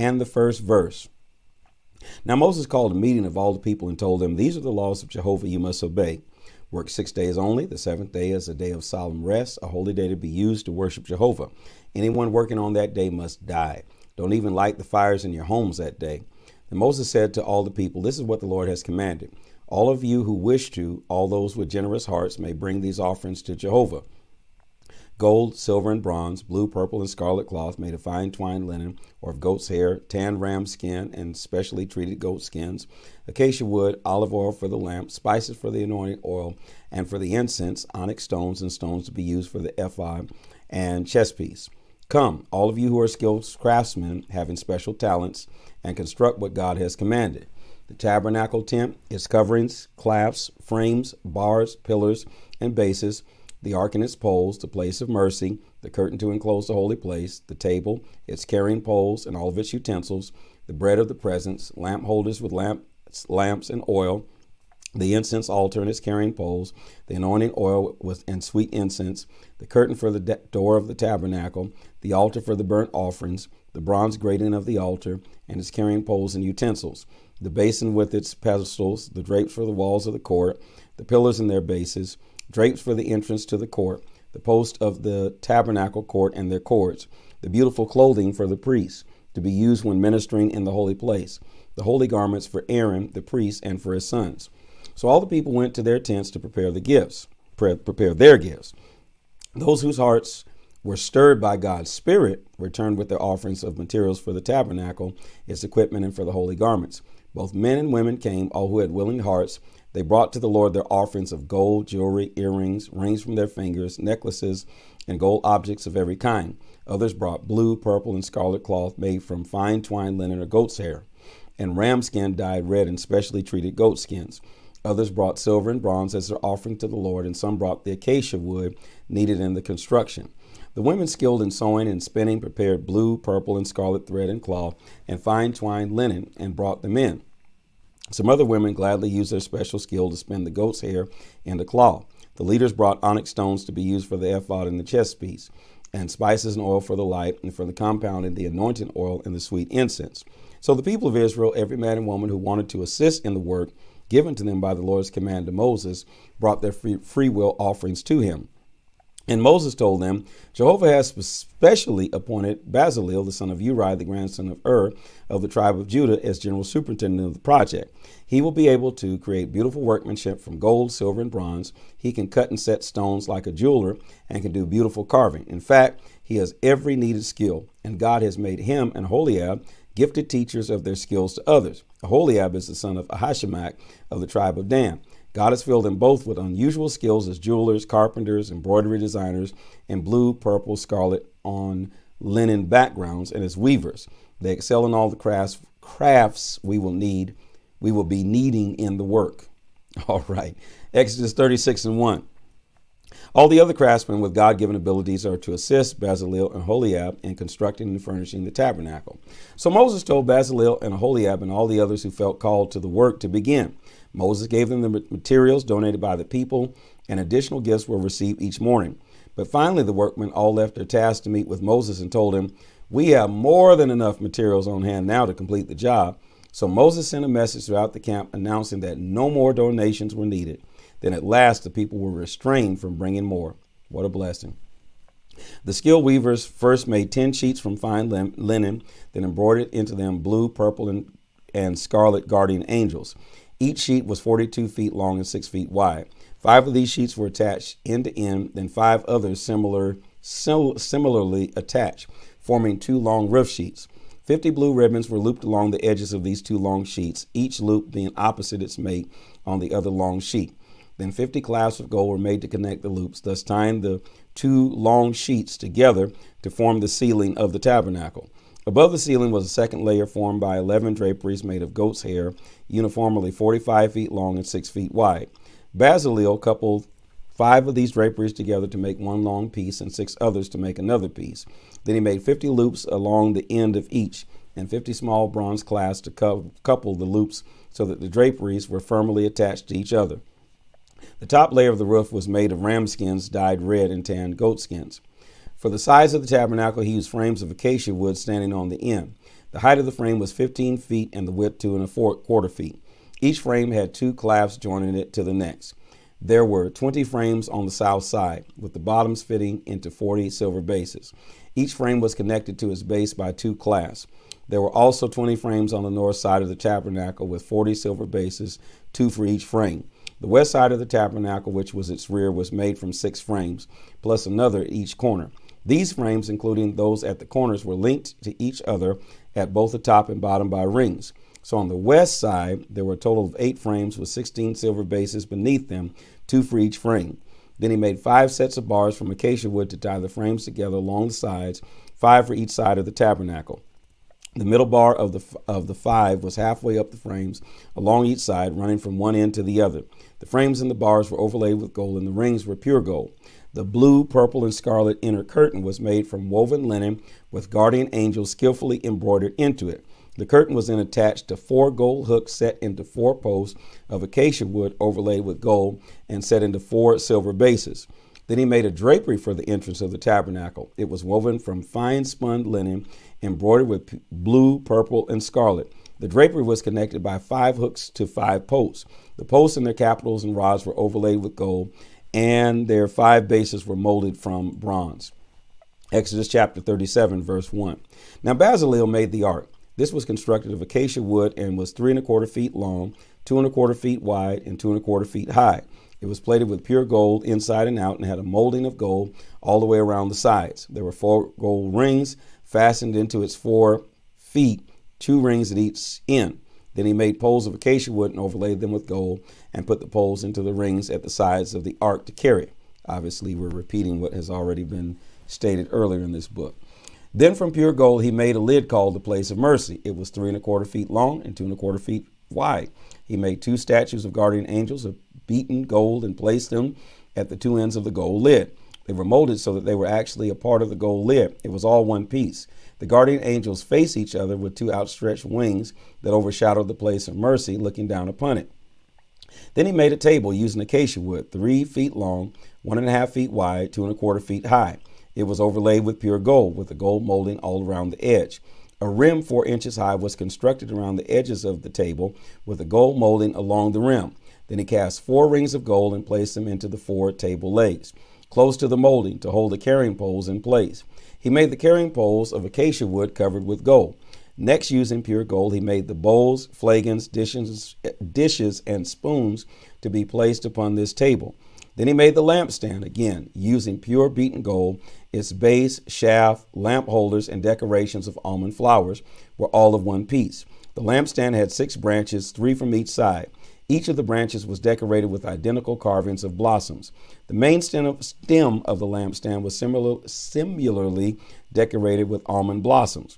and the first verse. Now Moses called a meeting of all the people and told them, "These are the laws of Jehovah you must obey. Work 6 days only. The seventh day is a day of solemn rest, a holy day to be used to worship Jehovah. Anyone working on that day must die. Don't even light the fires in your homes that day." And Moses said to all the people, "This is what the Lord has commanded. All of you who wish to, all those with generous hearts, may bring these offerings to Jehovah: gold, silver, and bronze, blue, purple, and scarlet cloth made of fine twined linen or of goat's hair, tanned ram skin and specially treated goat skins, acacia wood, olive oil for the lamp, spices for the anointing oil, and for the incense, onyx stones and stones to be used for the ephod and chestpiece. Come, all of you who are skilled craftsmen, having special talents, and construct what God has commanded: the tabernacle tent, its coverings, clasps, frames, bars, pillars, and bases, the ark and its poles, the place of mercy, the curtain to enclose the holy place, the table, its carrying poles, and all of its utensils, the bread of the presence, lamp holders with lamps and oil, the incense altar and its carrying poles, the anointing oil and sweet incense, the curtain for the door of the tabernacle, the altar for the burnt offerings, the bronze grating of the altar and its carrying poles and utensils, the basin with its pedestals, the drapes for the walls of the court, the pillars and their bases, drapes for the entrance to the court, the post of the tabernacle court and their cords, the beautiful clothing for the priests, to be used when ministering in the holy place, the holy garments for Aaron, the priest, and for his sons." So all the people went to their tents to prepare their gifts. Those whose hearts were stirred by God's Spirit returned with their offerings of materials for the tabernacle, its equipment, and for the holy garments. Both men and women came, all who had willing hearts. They brought to the Lord their offerings of gold, jewelry, earrings, rings from their fingers, necklaces, and gold objects of every kind. Others brought blue, purple, and scarlet cloth made from fine twined linen or goat's hair, and ram skin dyed red and specially treated goat skins. Others brought silver and bronze as their offering to the Lord, and some brought the acacia wood needed in the construction. The women skilled in sewing and spinning prepared blue, purple, and scarlet thread and cloth and fine twined linen and brought them in. Some other women gladly used their special skill to spin the goat's hair into cloth. The leaders brought onyx stones to be used for the ephod and the chest piece, and spices and oil for the light, and for the compounding, the anointing oil and the sweet incense. So the people of Israel, every man and woman who wanted to assist in the work given to them by the Lord's command to Moses, brought their free will offerings to him. And Moses told them, "Jehovah has specially appointed Bezalel, the son of Uri, the grandson of Ur, of the tribe of Judah, as general superintendent of the project. He will be able to create beautiful workmanship from gold, silver, and bronze. He can cut and set stones like a jeweler and can do beautiful carving. In fact, he has every needed skill, and God has made him and Aholiab gifted teachers of their skills to others. Aholiab is the son of Ahisamach of the tribe of Dan. God has filled them both with unusual skills as jewelers, carpenters, embroidery designers, and blue, purple, scarlet on linen backgrounds, and as weavers. They excel in all the crafts we will be needing in the work." All right. Exodus 36:1. All the other craftsmen with God-given abilities are to assist Bezalel and Aholiab in constructing and furnishing the tabernacle. So Moses told Bezalel and Aholiab and all the others who felt called to the work to begin. Moses gave them the materials donated by the people, and additional gifts were received each morning. But finally, the workmen all left their task to meet with Moses and told him, "We have more than enough materials on hand now to complete the job." So Moses sent a message throughout the camp announcing that no more donations were needed. Then at last, the people were restrained from bringing more. What a blessing. The skilled weavers first made 10 sheets from fine linen, then embroidered into them blue, purple, and scarlet guardian angels. Each sheet was 42 feet long and 6 feet wide. 5 of these sheets were attached end to end, then 5 others similarly attached, forming 2 long roof sheets. 50 blue ribbons were looped along the edges of these 2 long sheets, each loop being opposite its mate on the other long sheet. Then 50 clasps of gold were made to connect the loops, thus tying the 2 long sheets together to form the ceiling of the tabernacle. Above the ceiling was a second layer formed by 11 draperies made of goat's hair, uniformly 45 feet long and 6 feet wide. Bezalel coupled 5 of these draperies together to make 1 long piece and 6 others to make another piece. Then he made 50 loops along the end of each, and 50 small bronze clasps to couple the loops so that the draperies were firmly attached to each other. The top layer of the roof was made of ram skins dyed red and tanned goat skins. For the size of the tabernacle, he used frames of acacia wood standing on the end. The height of the frame was 15 feet and the width 2¼ feet. Each frame had 2 clasps joining it to the next. There were 20 frames on the south side, with the bottoms fitting into 40 silver bases. Each frame was connected to its base by 2 clasps. There were also 20 frames on the north side of the tabernacle with 40 silver bases, 2 for each frame. The west side of the tabernacle, which was its rear, was made from 6 frames, plus another at each corner. These frames, including those at the corners, were linked to each other at both the top and bottom by rings. So on the west side, there were a total of 8 frames with 16 silver bases beneath them, 2 for each frame. Then he made 5 sets of bars from acacia wood to tie the frames together along the sides, 5 for each side of the tabernacle. The middle bar of the 5 was halfway up the frames along each side, running from one end to the other. The frames and the bars were overlaid with gold, and the rings were pure gold. The blue, purple, and scarlet inner curtain was made from woven linen with guardian angels skillfully embroidered into it. The curtain was then attached to 4 gold hooks set into 4 posts of acacia wood overlaid with gold and set into 4 silver bases. Then he made a drapery for the entrance of the tabernacle. It was woven from fine spun linen, embroidered with blue, purple, and scarlet. The drapery was connected by 5 hooks to 5 posts. The posts and their capitals and rods were overlaid with gold, and their 5 bases were molded from bronze. Exodus chapter 37, verse 1. Now Bezalel made the ark. This was constructed of acacia wood and was 3¼ feet long, 2¼ feet wide, and 2¼ feet high. It was plated with pure gold inside and out and had a molding of gold all the way around the sides. There were 4 gold rings fastened into its 4 feet, 2 rings at each end. Then he made poles of acacia wood and overlaid them with gold and put the poles into the rings at the sides of the ark to carry it. Obviously, we're repeating what has already been stated earlier in this book. Then from pure gold, he made a lid called the place of mercy. It was 3¼ feet long and 2¼ feet wide. He made 2 statues of guardian angels of beaten gold and placed them at the 2 ends of the gold lid. They were molded so that they were actually a part of the gold lid. It was all one piece. The guardian angels face each other with 2 outstretched wings that overshadowed the place of mercy, looking down upon it. Then he made a table using acacia wood, 3 feet long, 1½ feet wide, 2¼ feet high. It was overlaid with pure gold, with a gold molding all around the edge. A rim 4 inches high was constructed around the edges of the table with a gold molding along the rim. Then he cast 4 rings of gold and placed them into the 4 table legs, close to the molding to hold the carrying poles in place. He made the carrying poles of acacia wood covered with gold. Next, using pure gold, he made the bowls, flagons, dishes, and spoons to be placed upon this table. Then he made the lampstand, again, using pure beaten gold. Its base, shaft, lamp holders, and decorations of almond flowers were all of one piece. The lampstand had 6 branches, 3 from each side. Each of the branches was decorated with identical carvings of blossoms. The main stem of the lampstand was similarly decorated with almond blossoms.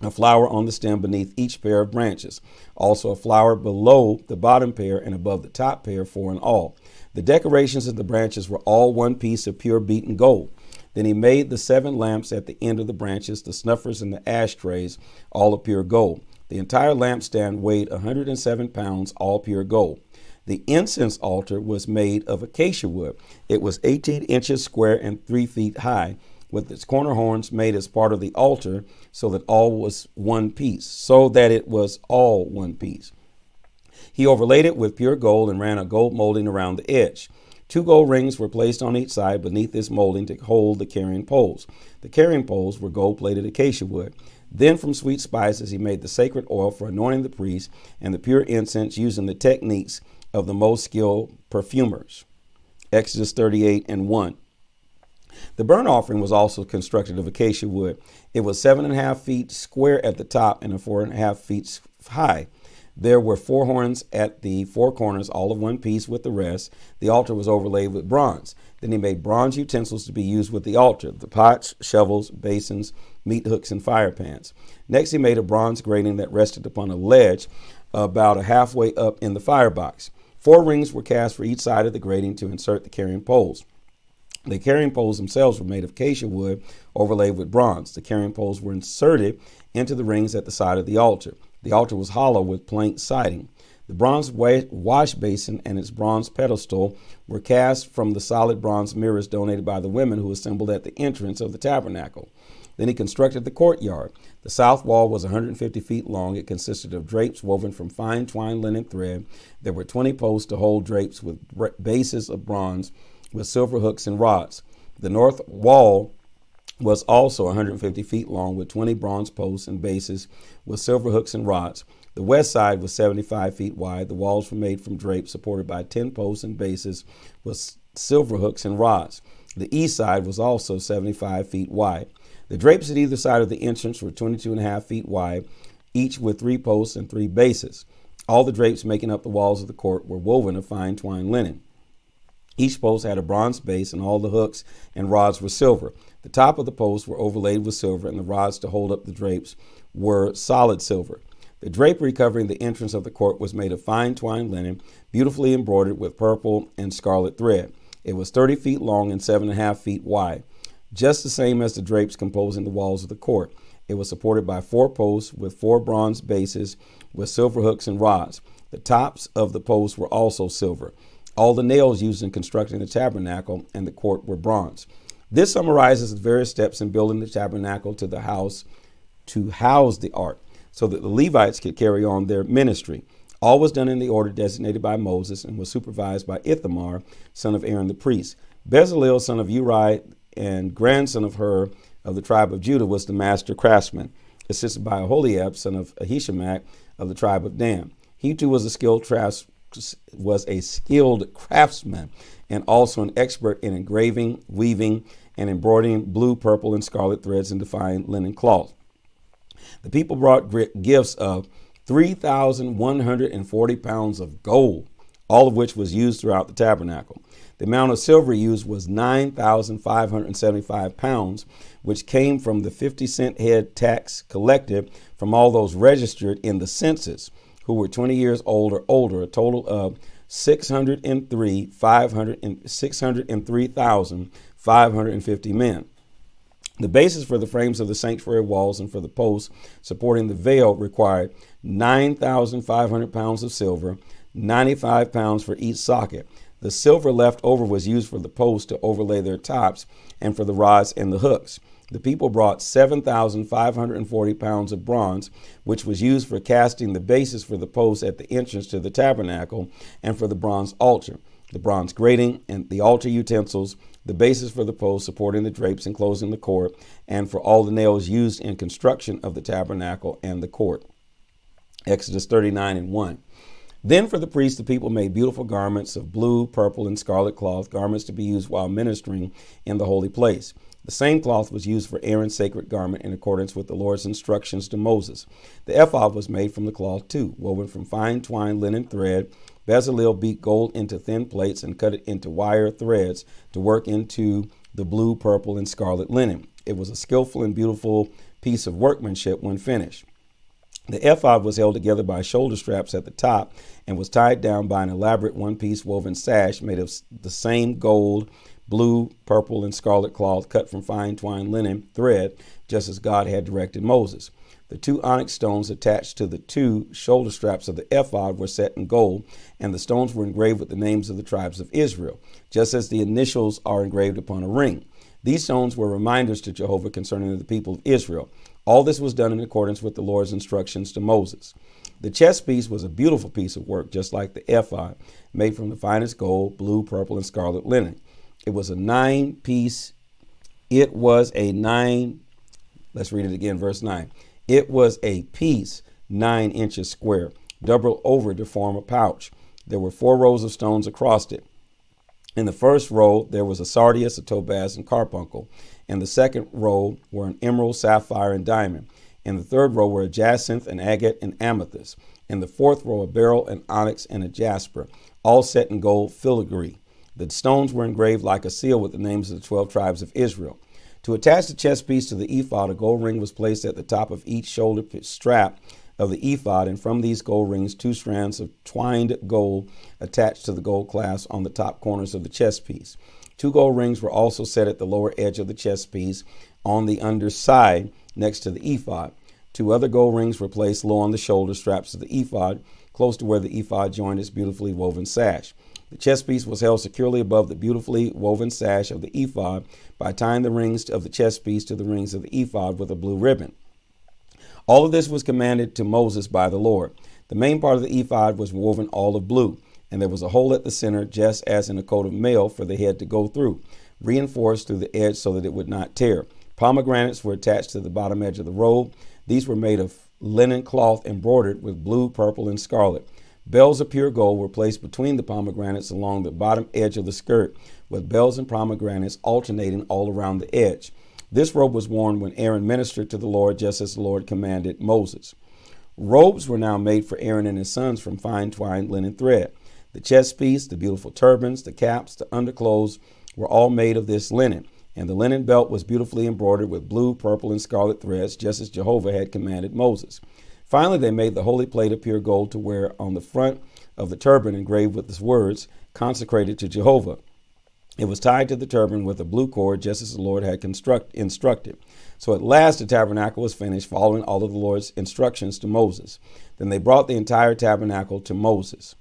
A flower on the stem beneath each pair of branches. Also a flower below the bottom pair and above the top pair, 4 in all. The decorations of the branches were all one piece of pure beaten gold. Then he made the 7 lamps at the end of the branches, the snuffers and the ashtrays, all of pure gold. The entire lampstand weighed 107 pounds, all pure gold. The incense altar was made of acacia wood. It was 18 inches square and 3 feet high, with its corner horns made as part of the altar, so that all was one piece, He overlaid it with pure gold and ran a gold molding around the edge. 2 gold rings were placed on each side beneath this molding to hold the carrying poles. The carrying poles were gold-plated acacia wood. Then from sweet spices he made the sacred oil for anointing the priest and the pure incense using the techniques of the most skilled perfumers. Exodus 38 and 1. The burnt offering was also constructed of acacia wood. It was 7½ feet square at the top and 4½ feet high. There were 4 horns at the 4 corners, all of one piece with the rest. The altar was overlaid with bronze. Then he made bronze utensils to be used with the altar, the pots, shovels, basins, meat hooks, and fire pans. Next, he made a bronze grating that rested upon a ledge about halfway up in the firebox. 4 rings were cast for each side of the grating to insert the carrying poles. The carrying poles themselves were made of acacia wood overlaid with bronze. The carrying poles were inserted into the rings at the side of the altar. The altar was hollow with plank siding. The bronze wash basin and its bronze pedestal were cast from the solid bronze mirrors donated by the women who assembled at the entrance of the tabernacle. Then he constructed the courtyard. The south wall was 150 feet long. It consisted of drapes woven from fine twined linen thread. There were 20 posts to hold drapes with bases of bronze with silver hooks and rods. The north wall was also 150 feet long with 20 bronze posts and bases with silver hooks and rods. The west side was 75 feet wide. The walls were made from drapes supported by 10 posts and bases with silver hooks and rods. The east side was also 75 feet wide. The drapes at either side of the entrance were 22.5 feet wide, each with 3 posts and 3 bases. All the drapes making up the walls of the court were woven of fine twined linen. Each post had a bronze base, and all the hooks and rods were silver. The top of the posts were overlaid with silver, and the rods to hold up the drapes were solid silver. The drapery covering the entrance of the court was made of fine twined linen, beautifully embroidered with purple and scarlet thread. It was 30 feet long and 7.5 feet wide, just the same as the drapes composing the walls of the court. It was supported by 4 posts with 4 bronze bases with silver hooks and rods. The tops of the posts were also silver. All the nails used in constructing the tabernacle and the court were bronze. This summarizes the various steps in building the tabernacle to the house to house the ark, so that the Levites could carry on their ministry. All was done in the order designated by Moses and was supervised by Ithamar, son of Aaron the priest. Bezalel, son of Uri and grandson of Hur of the tribe of Judah, was the master craftsman, assisted by Aholiab, son of Ahishamach of the tribe of Dan. He too was a skilled craftsman and also an expert in engraving, weaving, and embroidering blue, purple, and scarlet threads into fine linen cloth. The people brought gifts of 3,140 pounds of gold, all of which was used throughout the tabernacle. The amount of silver used was 9,575 pounds, which came from the 50-cent head tax collected from all those registered in the census who were 20 years old or older, a total of 603,550 men. The basis for the frames of the sanctuary walls and for the posts supporting the veil required 9,500 pounds of silver, 95 pounds for each socket. The silver left over was used for the posts to overlay their tops and for the rods and the hooks. The people brought 7,540 pounds of bronze, which was used for casting the bases for the posts at the entrance to the tabernacle and for the bronze altar, the bronze grating and the altar utensils, the bases for the posts supporting the drapes enclosing the court, and for all the nails used in construction of the tabernacle and the court. Exodus 39:1. Then for the priests, the people made beautiful garments of blue, purple, and scarlet cloth, garments to be used while ministering in the holy place. The same cloth was used for Aaron's sacred garment in accordance with the Lord's instructions to Moses. The ephod was made from the cloth too, woven from fine twined linen thread. Bezalel beat gold into thin plates and cut it into wire threads to work into the blue, purple, and scarlet linen. It was a skillful and beautiful piece of workmanship when finished. The ephod was held together by shoulder straps at the top and was tied down by an elaborate one-piece woven sash made of the same gold, blue, purple, and scarlet cloth cut from fine twined linen thread, just as God had directed Moses. The 2 onyx stones attached to the 2 shoulder straps of the ephod were set in gold, and the stones were engraved with the names of the tribes of Israel, just as the initials are engraved upon a ring. These stones were reminders to Jehovah concerning the people of Israel. All this was done in accordance with the Lord's instructions to Moses. The chest piece was a beautiful piece of work, just like the ephod, made from the finest gold, blue, purple, and scarlet linen. It was a 9-piece. Let's read it again, verse 9. It was a piece 9 inches square, doubled over to form a pouch. There were 4 rows of stones across it. In the first row, there was a sardius, a topaz, and carbuncle. In the second row were an emerald, sapphire, and diamond. In the third row were a jacinth, an agate, and amethyst. In the fourth row, a beryl, an onyx, and a jasper, all set in gold filigree. The stones were engraved like a seal with the names of the 12 tribes of Israel. To attach the chest piece to the ephod, a gold ring was placed at the top of each shoulder strap of the ephod, and from these gold rings 2 strands of twined gold attached to the gold clasp on the top corners of the chest piece. 2 gold rings were also set at the lower edge of the chest piece on the underside next to the ephod. 2 other gold rings were placed low on the shoulder straps of the ephod, close to where the ephod joined its beautifully woven sash. The chest piece was held securely above the beautifully woven sash of the ephod by tying the rings of the chest piece to the rings of the ephod with a blue ribbon. All of this was commanded to Moses by the Lord. The main part of the ephod was woven all of blue, and there was a hole at the center, just as in a coat of mail, for the head to go through, reinforced through the edge so that it would not tear. Pomegranates were attached to the bottom edge of the robe. These were made of linen cloth embroidered with blue, purple, and scarlet. Bells of pure gold were placed between the pomegranates along the bottom edge of the skirt, with bells and pomegranates alternating all around the edge. This robe was worn when Aaron ministered to the Lord, just as the Lord commanded Moses. Robes were now made for Aaron and his sons from fine twined linen thread. The chest piece, the beautiful turbans, the caps, the underclothes were all made of this linen, and the linen belt was beautifully embroidered with blue, purple, and scarlet threads, just as Jehovah had commanded Moses. Finally, they made the holy plate of pure gold to wear on the front of the turban, engraved with the words, "Consecrated to Jehovah." It was tied to the turban with a blue cord, just as the Lord had instructed. So at last the tabernacle was finished, following all of the Lord's instructions to Moses. Then they brought the entire tabernacle to Moses.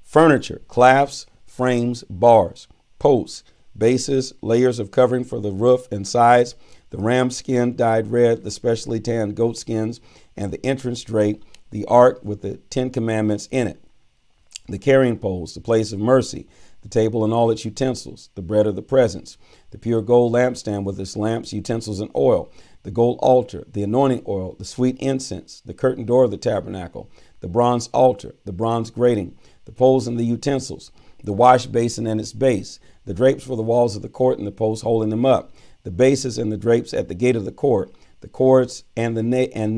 Furniture, clasps, frames, bars, posts, bases, layers of covering for the roof and sides, the ram skin dyed red, the specially tanned goat skins, and the entrance drape, the ark with the 10 commandments in it, the carrying poles, the place of mercy, the table and all its utensils, the bread of the presence, the pure gold lampstand with its lamps, utensils, and oil, the gold altar, the anointing oil, the sweet incense, the curtain door of the tabernacle, the bronze altar, the bronze grating, the poles and the utensils, the wash basin and its base, the drapes for the walls of the court and the posts holding them up, the bases and the drapes at the gate of the court, the cords and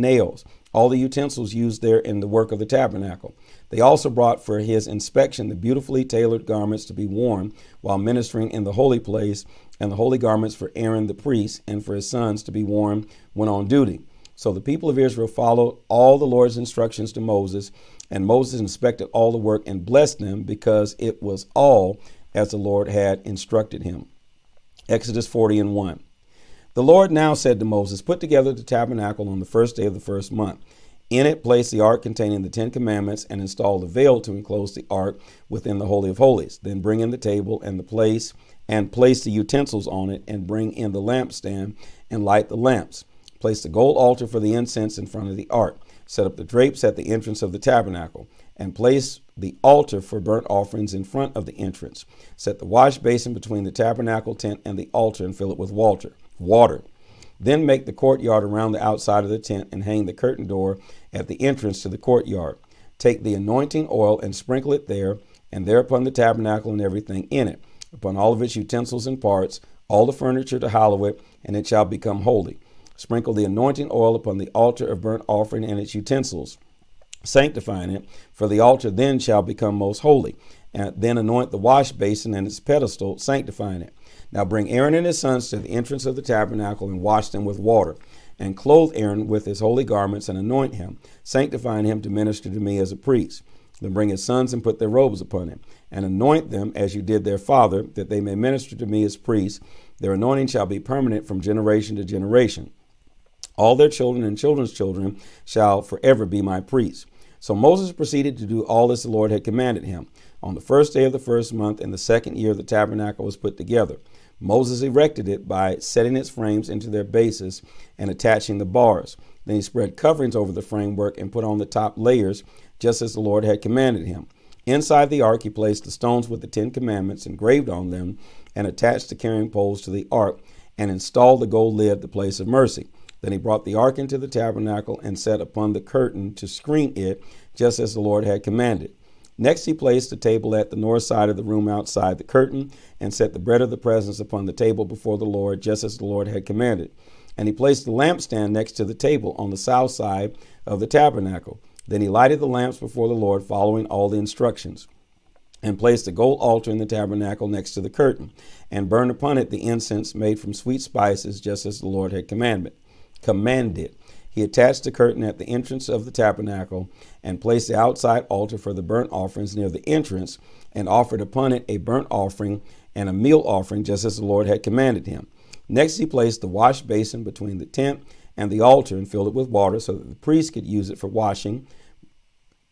nails, all the utensils used there in the work of the tabernacle. They also brought for his inspection the beautifully tailored garments to be worn while ministering in the holy place, and the holy garments for Aaron the priest and for his sons to be worn when on duty. So the people of Israel followed all the Lord's instructions to Moses, and Moses inspected all the work and blessed them, because it was all as the Lord had instructed him. Exodus 40:1. The Lord now said to Moses, "Put together the tabernacle on the first day of the first month. In it place the ark containing the 10 commandments, and install the veil to enclose the ark within the Holy of Holies. Then bring in the table and place the utensils on it, and bring in the lampstand and light the lamps. Place the gold altar for the incense in front of the ark. Set up the drapes at the entrance of the tabernacle, and place the altar for burnt offerings in front of the entrance. Set the wash basin between the tabernacle tent and the altar, and fill it with water. Then make the courtyard around the outside of the tent, and hang the curtain door at the entrance to the courtyard. Take the anointing oil and sprinkle it there, and there upon the tabernacle and everything in it, upon all of its utensils and parts, all the furniture to hallow it, and it shall become holy. Sprinkle the anointing oil upon the altar of burnt offering and its utensils, sanctifying it, for the altar then shall become most holy. And then anoint the wash basin and its pedestal, sanctifying it. Now bring Aaron and his sons to the entrance of the tabernacle, and wash them with water, and clothe Aaron with his holy garments, and anoint him, sanctifying him to minister to me as a priest. Then bring his sons and put their robes upon him, and anoint them as you did their father, that they may minister to me as priests. Their anointing shall be permanent from generation to generation. All their children and children's children shall forever be my priests." So Moses proceeded to do all as the Lord had commanded him. On the first day of the first month, in the second year, the tabernacle was put together. Moses erected it by setting its frames into their bases and attaching the bars. Then he spread coverings over the framework and put on the top layers, just as the Lord had commanded him. Inside the ark, he placed the stones with the 10 commandments engraved on them, and attached the carrying poles to the ark, and installed the gold lid, the place of mercy. Then he brought the ark into the tabernacle and set upon the curtain to screen it, just as the Lord had commanded. Next he placed the table at the north side of the room outside the curtain, and set the bread of the presence upon the table before the Lord, just as the Lord had commanded. And he placed the lampstand next to the table on the south side of the tabernacle. Then he lighted the lamps before the Lord, following all the instructions, and placed the gold altar in the tabernacle next to the curtain, and burned upon it the incense made from sweet spices, just as the Lord had commanded. He attached the curtain at the entrance of the tabernacle, and placed the outside altar for the burnt offerings near the entrance, and offered upon it a burnt offering and a meal offering, just as the Lord had commanded him. Next he placed the wash basin between the tent and the altar, and filled it with water, so that the priests could use it for washing.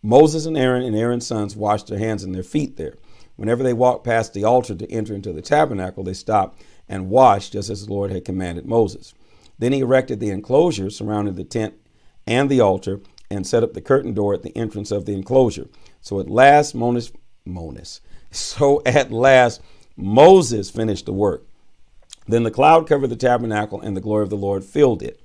Moses and Aaron's sons washed their hands and their feet there. Whenever they walked past the altar to enter into the tabernacle, they stopped and washed just as the Lord had commanded Moses. Then he erected the enclosure surrounding the tent and the altar and set up the curtain door at the entrance of the enclosure. So at last Moses finished the work. Then the cloud covered the tabernacle and the glory of the Lord filled it.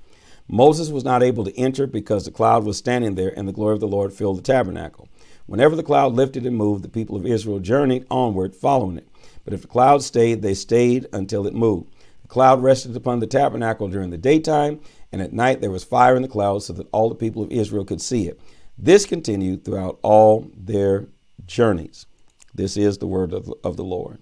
Moses was not able to enter because the cloud was standing there and the glory of the Lord filled the tabernacle. Whenever the cloud lifted and moved, the people of Israel journeyed onward following it. But if the cloud stayed, they stayed until it moved. The cloud rested upon the tabernacle during the daytime, and at night there was fire in the cloud so that all the people of Israel could see it. This continued throughout all their journeys. This is the word of the Lord.